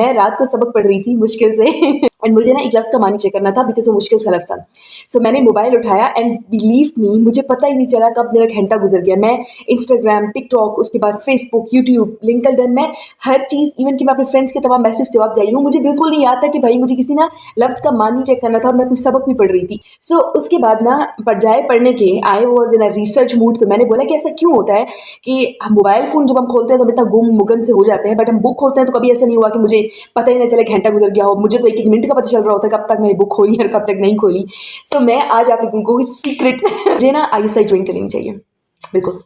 मैं रात को सबक पढ़ रही थी मुश्किल से एंड मुझे ना एक लफ्ज़ का मानी चेक करना था बिकॉज वो मुश्किल सा लफ्ज़ था। सो मैंने मोबाइल उठाया एंड बिलीव मी मुझे पता ही नहीं चला कब मेरा घंटा गुजर गया। मैं इंस्टाग्राम, टिकटॉक, उसके बाद फेसबुक, यूट्यूब, लिंक्डइन में हर चीज़, इवन कि मैं अपने फ्रेंड्स के तमाम मैसेज जवाब दे रही हूँ। मुझे बिल्कुल नहीं याद था कि भाई मुझे किसी ना लफ्ज़ का मानी चेक करना था और मैं कुछ सबक भी पढ़ रही थी। सो उसके बाद ना बजाय पढ़ने के I was in a research mood. तो मैंने बोला कि ऐसा क्यों होता है कि मोबाइल फ़ोन जब हम खोलते हैं तो हम इतना गुम मुगन से हो जाते हैं, बट हम बुक खोलते हैं तो कभी ऐसा नहीं हुआ कि मुझे पता ही नहीं चले घंटा गुजर गया हो। मुझे तो एक मिनट का पता चल रहा होता है कब तक मैंने बुक खोली और कब तक नहीं खोली। सो मैं आज आप लोगों को सीक्रेट मुझे ना ISI ज्वाइन कर लेनी चाहिए बिल्कुल।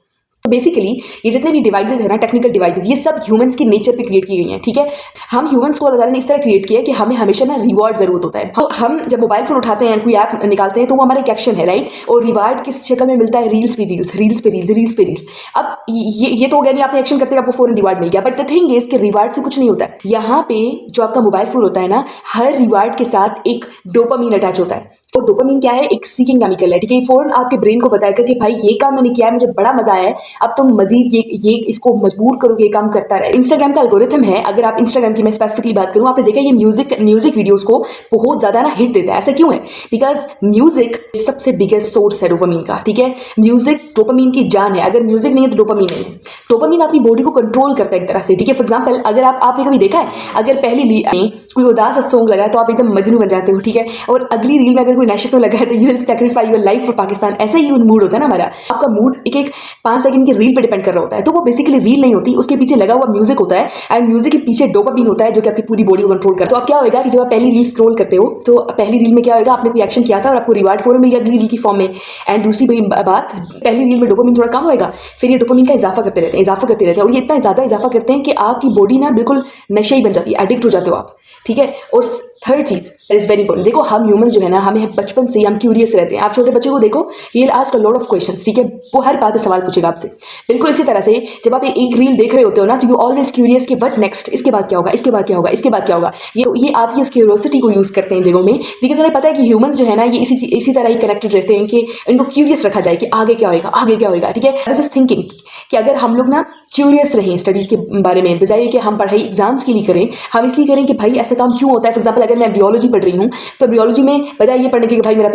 बेसिकली ये जितने भी डिवाइसेज है ना, टेक्निकल डिवाइसेज, ये सब ह्यूमंस की नेचर पे क्रिएट की गई हैं, ठीक है। हम ह्यूमंस को अल्लाह ने इस तरह क्रिएट किया है कि हमें हमेशा ना रिवॉर्ड जरूरत होता है। तो हम जब मोबाइल फोन उठाते हैं, कोई ऐप निकालते हैं, तो वो हमारा एक एक्शन है, राइट। और रिवार्ड किस शक्ल में मिलता है? रील्स पे रील्स, रील्स पे रील्स, रील्स पे रील्स। अब ये तो हो गया नहीं, आपने एक्शन करते आपको फौरन रिवार्ड मिल गया, बट द थिंग इज कि रिवार्ड से कुछ नहीं होता है। यहाँ पे जो आपका मोबाइल फोन होता है ना, हर रिवार्ड के साथ एक डोपामीन अटैच होता है। तो डोपामीन क्या है? एक सीकिंग केमिकल है, ठीक है। फौरन आपके ब्रेन को बताएगा कि भाई ये काम मैंने किया है, मुझे बड़ा मजा आया है, अब तुम मजीद ये इसको मजबूर करो कि ये काम करता रहे। इंस्टाग्राम का एल्गोरिथम है, अगर आप इंस्टाग्राम की मैं स्पेसिफिकली बात करूं, आपने देखा ये म्यूजिक वीडियोस को बहुत ज्यादा ना हिट देता है। ऐसा क्यों है? बिकॉज म्यूजिक सबसे बिगेस्ट सोर्स है डोपामीन का, ठीक है। म्यूजिक डोपामीन की जान है, अगर म्यूजिक नहीं है तो डोपामीन नहीं है। डोपामीन आपकी बॉडी को कंट्रोल करता है एक तरह से, ठीक है। फॉर एग्जाम्पल, अगर आपने कभी देखा है, अगर पहली रील में कोई उदास सॉन्ग लगा है तो आप एकदम मजनू बन जाते हो, ठीक है। और अगली रील में अगर कोई नशे लगा है तो you will sacrifice your life for Pakistan. ऐसा ही मूड होता है ना हमारा। आपका मूड एक 5 सेकंड की रील पे डिपेंड कर रहा होता है, तो वो बेसिकली रील नहीं होती, उसके पीछे लगा हुआ म्यूजिक होता है, एंड म्यूजिक के पीछे डोपामीन होता है जो कि आपकी पूरी बॉडी को कंट्रोल करता है। तो अब क्या होगा कि जब आप पहली रील स्क्रॉल करते हो तो पहली रील में क्या होगा, आपने कोई एक्शन किया था और आपको रिवार्ड फॉरन मिल गया अगली रील की फॉर्म में। एंड दूसरी बात, पहली रील में डोपामीन थोड़ा कम होएगा, फिर ये डोपामीन का इजाफा करते रहते हैं और ये इतना ज्यादा इजाफा करते हैं कि आपकी बॉडी ना बिल्कुल नशे ही बन जाती है, एडिक्ट हो जाते हो आप, ठीक है। और थर्ड चीज इज वेरी इंपॉर्टेंट, देखो हम ह्यूमंस जो है ना, हमें बचपन से हम क्यूरियस रहते हैं। आप छोटे बच्चे को देखो, ये ask a lot of questions, ठीक है। वो हर बात पे सवाल पूछेगा आपसे। बिल्कुल इसी तरह से जब आप एक रील देख रहे होते हो ना, तो यू ऑलवेज क्यूरियस कि व्हाट नेक्स्ट, इसके बाद क्या होगा, इसके बाद क्या होगा, इसके बाद क्या होगा। ये आप इस क्यूरियोसिटी को यूज करते हैं जगहों में, बिकॉज उन्हें पता है कि ह्यूमंस जो है ना, ये इसी तरह ही कनेक्टेड रहते हैं कि इनको क्यूरियस रखा जाए कि आगे क्या होगा, आगे क्या होगा, ठीक है। आई वाज जस्ट थिंकिंग कि अगर हम लोग ना क्यूरियस रहें स्टडीज के बारे में, बजाय कि हम पढ़ाई एग्जाम्स के लिए करें, हम इसलिए करें कि भाई ऐसा काम क्यों होता है। फॉर एग्जाम्पल, अगर मैं बायोलॉजी पढ़ रही हूँ तो बायोलॉजी में बजाय ये पढ़ने के कि भाई मेरा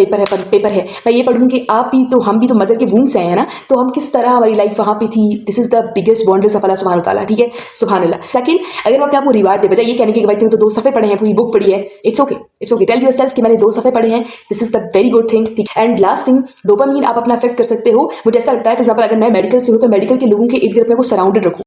पेपर है, मैं ये पढ़ूँ कि हम भी तो मदर के वूम से आए हैं ना, तो हम किस तरह हमारी लाइफ वहाँ पे थी। This is the biggest wonders of Allah सुब्हानहू तआला, ठीक है, सुभान अल्लाह। सेकंड, अगर मैं अपने आप को रिवार्ड दे, बजाय ये कहने के भाई तुमने तो 2 सफ़े पढ़े हैं, पूरी बुक पढ़ी है, इट्स ओके, टेल योरसेल्फ कि मैंने 2 सफ़े पढ़े हैं, this is the very good thing, ठीक। एंड लास्ट थिंग, डोपामीन आप अपना इफेक्ट कर सकते हो। मुझे ऐसा लगता है, फॉर एग्जाम्पल, अगर मैं मेडिकल से हूँ तो मेडिकल के लोगों के इर्द गिर्द को सराउंडेड रखूँ।